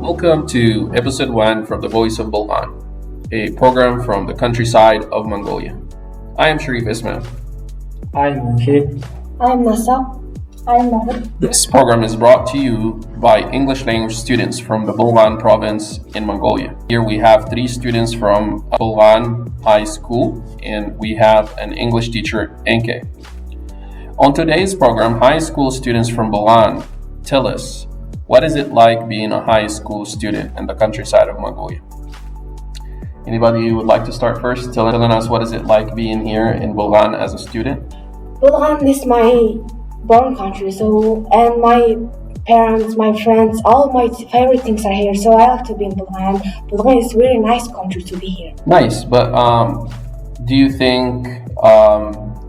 Welcome to episode 1 from the Voice of Bulgan, a program from the countryside of Mongolia. I am Sharif Ismail. I'm Mukhid. I'm Nasa. I'm Mahmoud. This program is brought to you by English language students from the Bulgan province in Mongolia. Here we have 3 students from Bulgan High School, and we have an English teacher, Enke. On today's program, high school students from Bulgan tell us, what is it like being a high school student in the countryside of Mongolia? Anybody who would like to start first, telling us what is it like being here in Bulgan as a student? Bulgan is my born country, and my parents, my friends, all my favorite things are here, so I like to be in Bulgan. Bulgan is a really nice country to be here. Nice, but do you think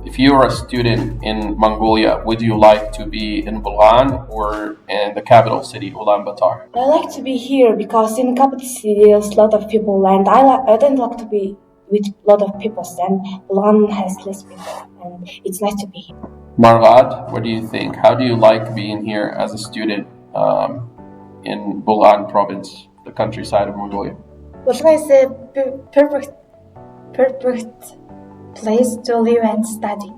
if you are a student in Mongolia, would you like to be in Bulgan or in the capital city, Ulaanbaatar? I like to be here because in capital city there's a lot of people, and I don't like to be with a lot of people, and Bulgan has less people, and it's nice to be here. Margad, what do you think? How do you like being here as a student in Bulgan province, the countryside of Mongolia? Bulgan is a perfect place to live and study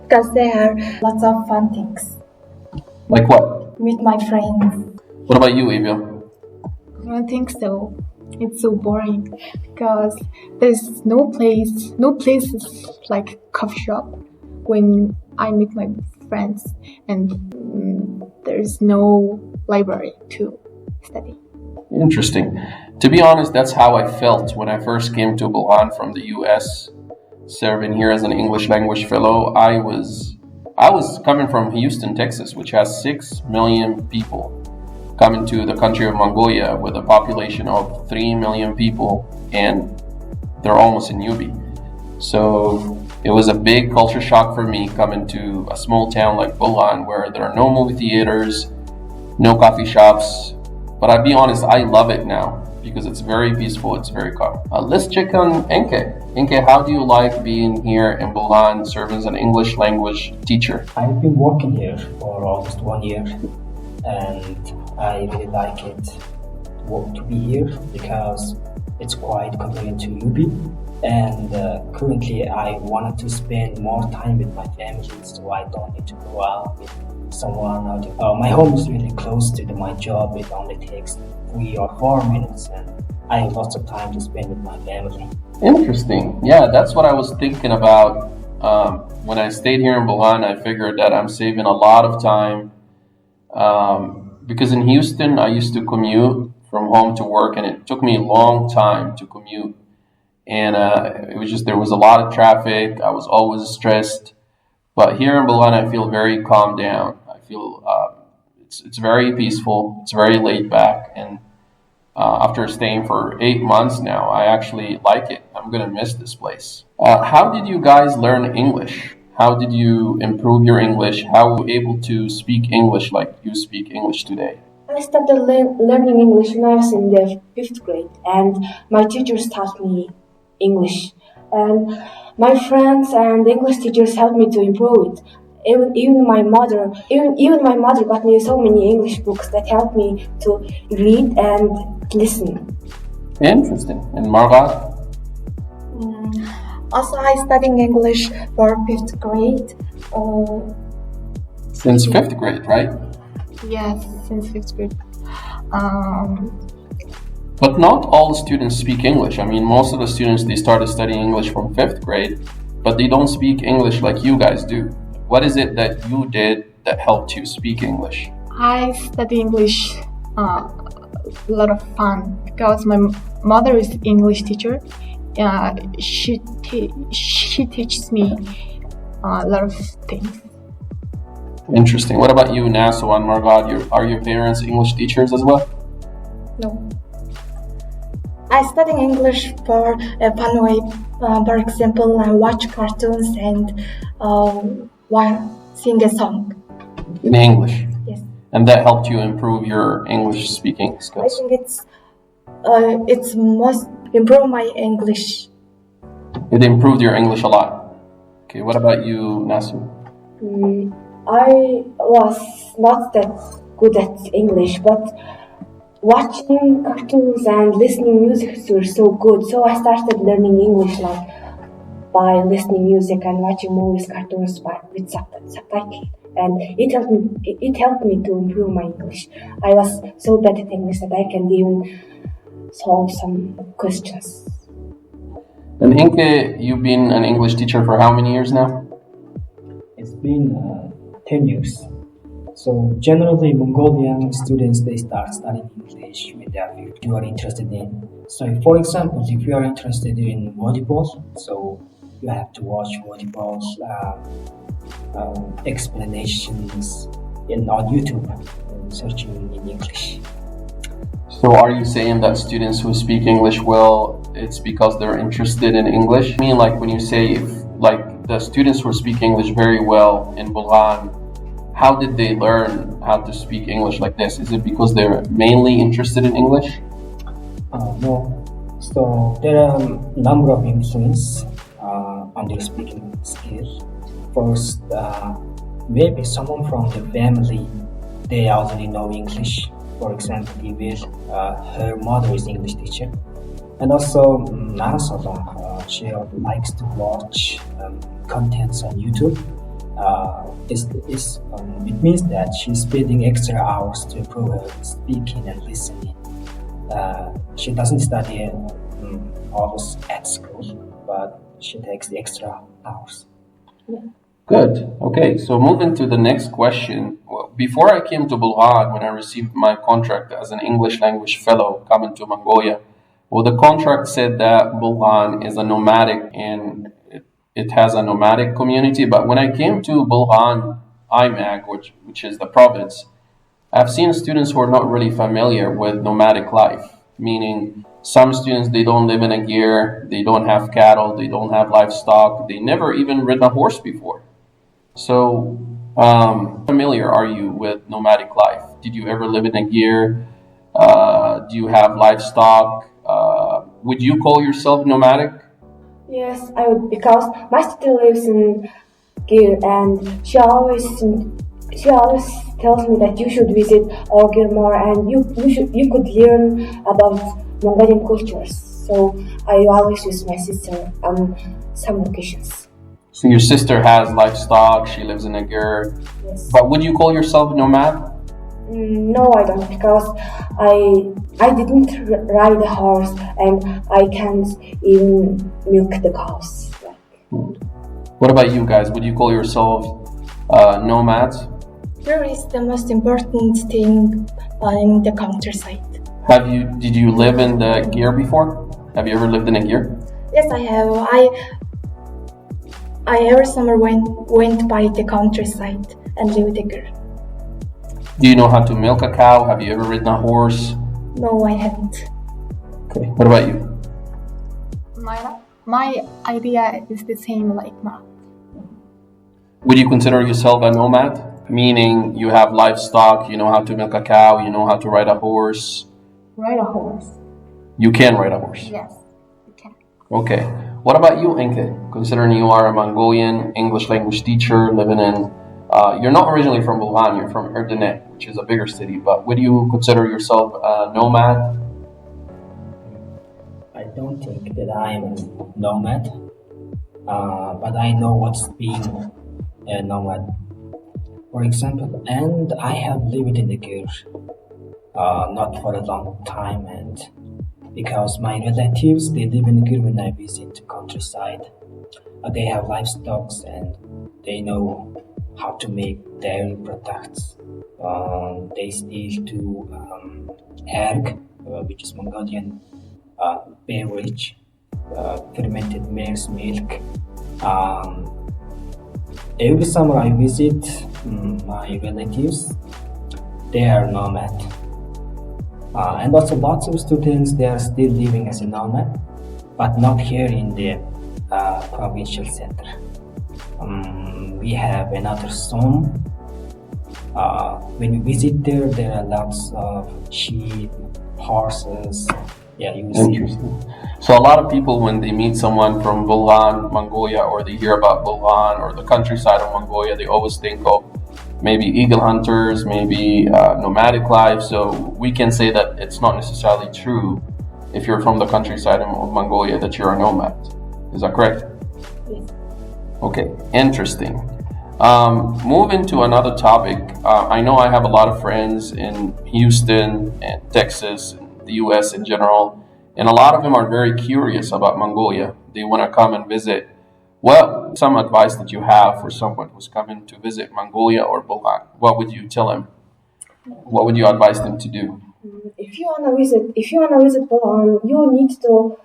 because there are lots of fun things. Like what? Meet my friends. What about you, Evia? I don't think so. It's so boring because there's no places like coffee shop when I meet my friends, and there's no library to study. Interesting. To be honest, that's how I felt when I first came to Bulgan from the US, serving here as an English language fellow. I was coming from Houston, Texas, which has 6 million people, coming to the country of Mongolia with a population of 3 million people, and they're almost in newbie. So it was a big culture shock for me coming to a small town like Bulgan where there are no movie theaters, no coffee shops. But I'll be honest, I love it now because it's very peaceful, it's very calm. Let's check on Enke. Enke, how do you like being here in Bulgan, serving as an English language teacher? I've been working here for almost 1 year, and I really like it to be here because it's quite convenient to UB. And currently I wanted to spend more time with my family, so I don't need to go out with someone. My home is really close to my job. It only takes 3 or 4 minutes, and I have lots of time to spend with my family. Interesting. Yeah, that's what I was thinking about. When I stayed here in Bulgan, I figured that I'm saving a lot of time because in Houston, I used to commute from home to work, and it took me a long time to commute. And it was just, there was a lot of traffic. I was always stressed. But here in Bulgan, I feel very calmed down. I feel it's very peaceful. It's very laid back. And after staying for 8 months now, I actually like it. I'm going to miss this place. How did you guys learn English? How did you improve your English? How were you able to speak English like you speak English today? I started learning English when I was in the 5th grade, and my teachers taught me English, and my friends and English teachers helped me to improve it. Even my mother got me so many English books that helped me to read and listen. Interesting. And Margot? Also, I studying English for 5th grade. Since 5th grade, right? Yes, since 5th grade. But not all students speak English. I mean, most of the students, they started studying English from 5th grade, but they don't speak English like you guys do. What is it that you did that helped you speak English? I study English a lot of fun because my mother is English teacher. She teaches me a lot of things. Interesting. What about you, Naso and Margot? Are your parents English teachers as well? No. I study English for a fun way. For example, I watch cartoons and sing a song. In English? Yes. And that helped you improve your English speaking skills? I think it's must improve my English. It improved your English a lot. Okay, what about you, Nasu? I was not that good at English, but watching cartoons and listening music were so good. So I started learning English like by listening music and watching movies, cartoons with subtitle. And it helped me to improve my English. I was so bad at English that I can even solve some questions. And Inke, you've been an English teacher for how many years now? It's been 10 years. So generally, Mongolian students, they start studying English with their field you are interested in. So for example, if you are interested in volleyball, so you have to watch volleyball's explanations on YouTube, searching in English. So are you saying that students who speak English well, it's because they're interested in English? I mean, like when you say, like the students who speak English very well in Bulgan, how did they learn how to speak English like this? Is it because they're mainly interested in English? No. So there are a number of influences on their speaking skills. First, maybe someone from the family, they already know English. For example, her mother is English teacher. And also, Nasala, she likes to watch contents on YouTube. It means that she's spending extra hours to improve her speaking and listening. She doesn't study always at school, but she takes the extra hours. Yeah. Good. Okay, so moving to the next question. Before I came to Bulgan, when I received my contract as an English language fellow coming to Mongolia, well, the contract said that Bulgan is a nomadic and it has a nomadic community. But when I came to Bulgan IMAG, which is the province, I've seen students who are not really familiar with nomadic life, meaning some students, they don't live in a gear, they don't have cattle, they don't have livestock, they never even ridden a horse before. So, familiar are you with nomadic life? Did you ever live in a gear? Do you have livestock? Would you call yourself nomadic? Yes, I would, because my sister lives in Gir, and she always tells me that you should visit our Gir more, and you could learn about Mongolian cultures. So I always use my sister on some occasions. So your sister has livestock, she lives in a gear. Yes. But would you call yourself nomad? No, I don't, because I didn't ride a horse, and I can't even milk the cows. What about you guys? Would you call yourself nomads? Here is the most important thing in the countryside. Did you live in the gear before? Have you ever lived in a gear? Yes, I have. I every summer went by the countryside and lived there. Do you know how to milk a cow? Have you ever ridden a horse? No, I haven't. Okay. What about you? My idea is the same like mine. Would you consider yourself a nomad? Meaning you have livestock, you know how to milk a cow, you know how to ride a horse. Ride a horse. You can ride a horse? Yes, you can. Okay. What about you, Enke? Considering you are a Mongolian English language teacher living in, you're not originally from Bulgan, you're from Erdenet, which is a bigger city, but would you consider yourself a nomad? I don't think that I am a nomad, but I know what's being a nomad. For example, and I have lived in the Gir, not for a long time, and because my relatives, they live in the Gir when I visit the countryside. They have livestock and they know how to make dairy products. They still do erg, which is Mongolian beverage, fermented mare's milk. Every summer I visit my relatives. They are nomad. And also lots of students, they are still living as a nomad, but not here in the provincial center. We have another zone. When we visit there, there are lots of sheep, horses. Yeah, you see. Interesting. So a lot of people, when they meet someone from Bulgan, Mongolia, or they hear about Bulgan or the countryside of Mongolia, they always think of maybe eagle hunters, maybe nomadic life. So we can say that it's not necessarily true if you're from the countryside of Mongolia that you're a nomad. Is that correct? Yes. Okay, interesting. Moving to another topic, I know I have a lot of friends in Houston and Texas, and the US in general, and a lot of them are very curious about Mongolia. They want to come and visit. What some advice that you have for someone who's coming to visit Mongolia or Bulgan? What would you tell them? What would you advise them to do? If you wanna visit Bulgan, you need to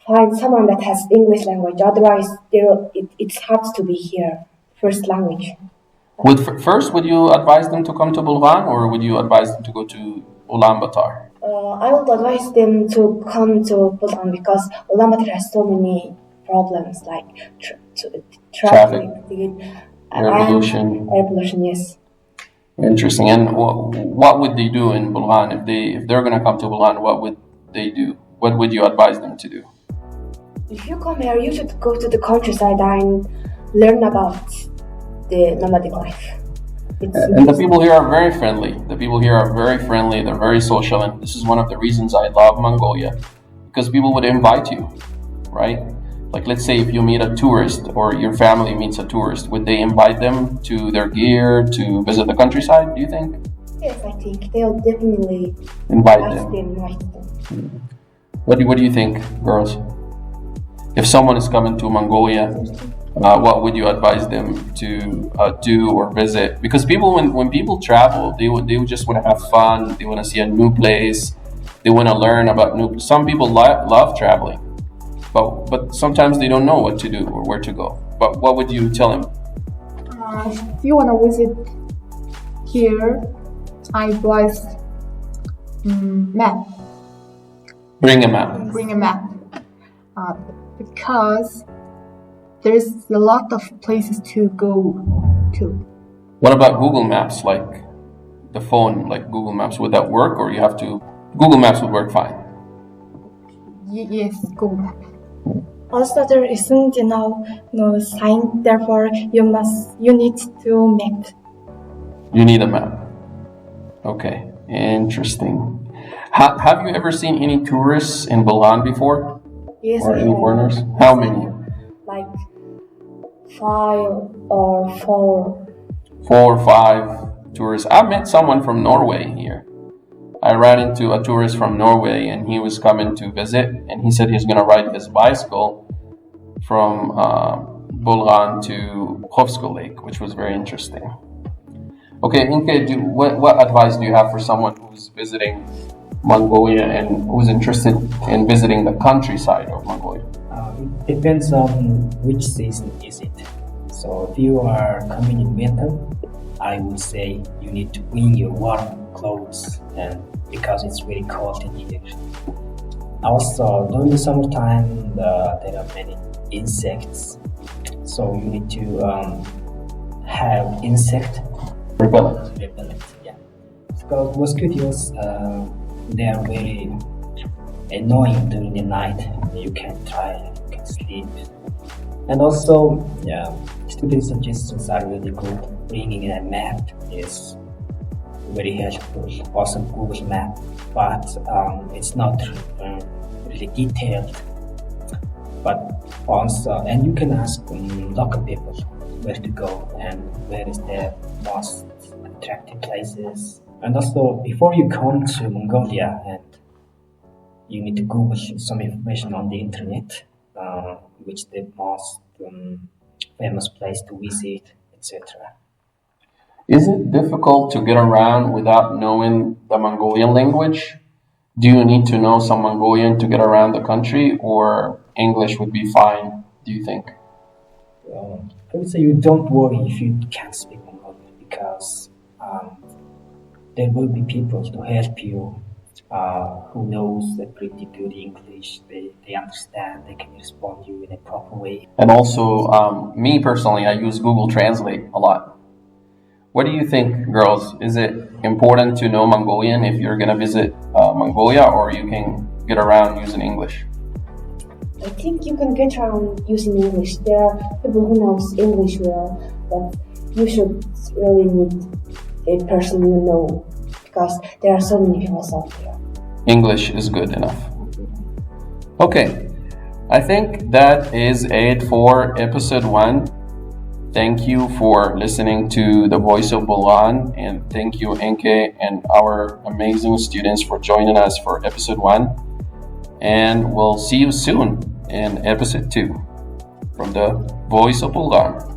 find someone that has English language. Otherwise, it's hard to be here. First language. First, would you advise them to come to Bulgan, or would you advise them to go to Ulaanbaatar? I would advise them to come to Bulgan because Ulaanbaatar has so many problems like traffic, air pollution. Air pollution, yes. Interesting. And what would they do in Bulgan if they're going to come to Bulgan? What would they do? What would you advise them to do? If you come here, you should go to the countryside and learn about the nomadic life. And the people here are very friendly. They're very social, and this is one of the reasons I love Mongolia, because people would invite you, right? Like, let's say if you meet a tourist or your family meets a tourist, would they invite them to their gear to visit the countryside, do you think? Yes, I think they'll definitely invite them. What do you think, girls? If someone is coming to Mongolia, what would you advise them to do or visit? Because people, when people travel, they would just want to have fun. They want to see a new place. They want to learn about new. Some people love traveling, but sometimes they don't know what to do or where to go. But what would you tell them? If you want to visit here, I advise map. Bring a map. Bring a map. Because there's a lot of places to go to. What about Google Maps, like the phone, like Google Maps? Would that work, or you have to? Google Maps would work fine. Yes, Google Maps. Also, there isn't no sign. Therefore, you need to map. You need a map. Okay, interesting. Have you ever seen any tourists in Bulgan before? Yes. Or any foreigners? How many? Like 5 or 4. 4 or 5 tourists. I met someone from Norway here. I ran into a tourist from Norway, and he was coming to visit, and he said he's going to ride his bicycle from Bulgan to Hovsko Lake, which was very interesting. Okay, Inke, what advice do you have for someone who's visiting Mongolia and who's interested in visiting the countryside of Mongolia? It depends on which season is it. So if you are coming in winter, I would say you need to bring your warm clothes, and because it's very cold in here. Also, during the summertime, there are many insects, so you need to have insect repellent. Yeah, because mosquitoes they are very annoying during the night. You can sleep. And also, student suggestions are really good. Bringing a map is very helpful. Also, Google Map, but it's not really detailed. But also, and you can ask local people where to go and where is the most attractive places. And also, before you come to Mongolia, and you need to Google some information on the internet, which the most famous place to visit, etc. Is it difficult to get around without knowing the Mongolian language? Do you need to know some Mongolian to get around the country, or English would be fine, do you think? I would say you don't worry if you can't speak Mongolian, because there will be people to help you who knows pretty good English. They understand, they can respond to you in a proper way. And also, me personally, I use Google Translate a lot. What do you think, girls? Is it important to know Mongolian if you're going to visit Mongolia, or you can get around using English? I think you can get around using English. There are people who knows English well, but you should really meet a person you know, because there are so many people out there. English is good enough. Okay, I think that is it for episode 1. Thank you for listening to the Voice of Bulgan, and thank you Enke and our amazing students for joining us for episode 1. And we'll see you soon in episode 2 from the Voice of Bulgan.